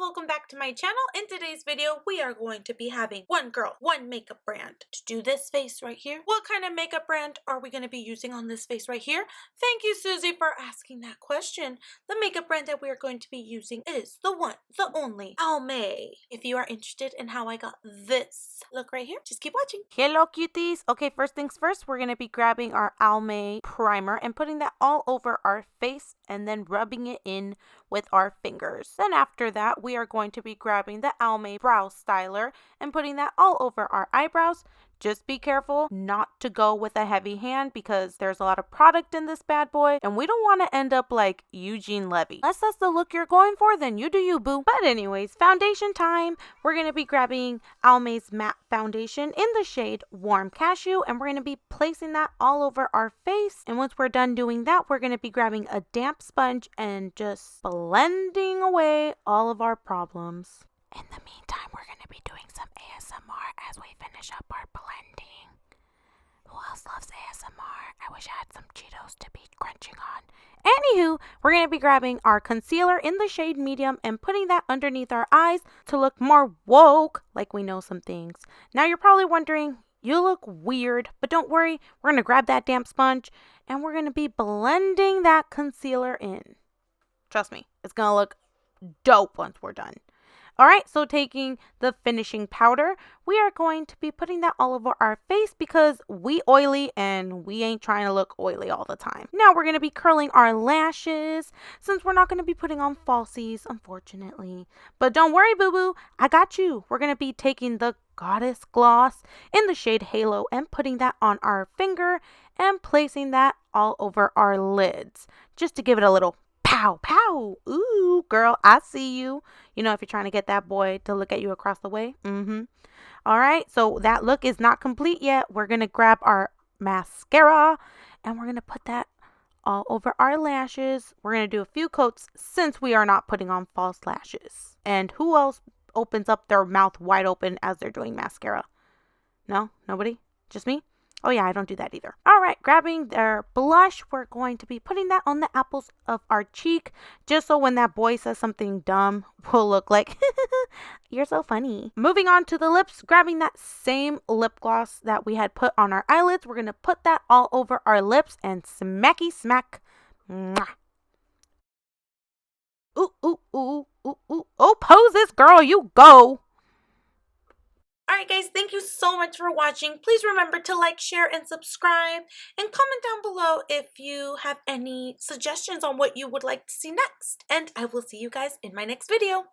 welcome back to my channel. In today's video, we are going to be having one girl, one makeup brand. To do this face right here, what kind of makeup brand are we going to be using on this face right here? Thank you, Susie, for asking that question. The makeup brand that we are going to be using is the one, the only, Almay. If you are interested in how I got this look right here, just keep watching. Hello cuties. Okay, first things first, we're going to be grabbing our Almay primer and putting that all over our face and then rubbing it in with our fingers. Then after that, we are going to be grabbing the Almay brow styler and putting that all over our eyebrows. Just be careful not to go with a heavy hand because there's a lot of product in this bad boy and we don't want to end up like Eugene Levy. Unless that's the look you're going for, then you do you, boo. But anyways, foundation time. We're going to be grabbing Almay's matte foundation in the shade Warm Cashew and we're going to be placing that all over our face. And once we're done doing that, we're going to be grabbing a damp sponge and just blending away all of our problems. In the meantime, we're going to be doing some ASMR as we finish up our blending. Who else loves ASMR? I wish I had some Cheetos to be crunching on. Anywho, we're going to be grabbing our concealer in the shade medium and putting that underneath our eyes to look more woke, like we know some things. Now you're probably wondering, you look weird, but don't worry. We're going to grab that damp sponge and we're going to be blending that concealer in. Trust me, it's going to look dope once we're done. All right, so taking the finishing powder, we are going to be putting that all over our face because we oily and we ain't trying to look oily all the time. Now we're going to be curling our lashes since we're not going to be putting on falsies, unfortunately. But don't worry, boo-boo, I got you. We're going to be taking the Goddess Gloss in the shade Halo and putting that on our finger and placing that all over our lids just to give it a little pow, pow. Ooh, girl, I see you. You know, if you're trying to get that boy to look at you across the way. All right, so that look is not complete yet. We're going to grab our mascara and we're going to put that all over our lashes. We're going to do a few coats since we are not putting on false lashes. And who else opens up their mouth wide open as they're doing mascara? No? Nobody? Just me? Oh yeah, I don't do that either. All right, grabbing their blush, we're going to be putting that on the apples of our cheek, just so when that boy says something dumb, we'll look like, you're so funny. Moving on to the lips, grabbing that same lip gloss that we had put on our eyelids, we're going to put that all over our lips and smacky smack. Mwah. Ooh, ooh, ooh, ooh, ooh. Oh, pose this, girl, you go. Alright guys, thank you so much for watching. Please remember to like, share, and subscribe. And comment down below if you have any suggestions on what you would like to see next. And I will see you guys in my next video.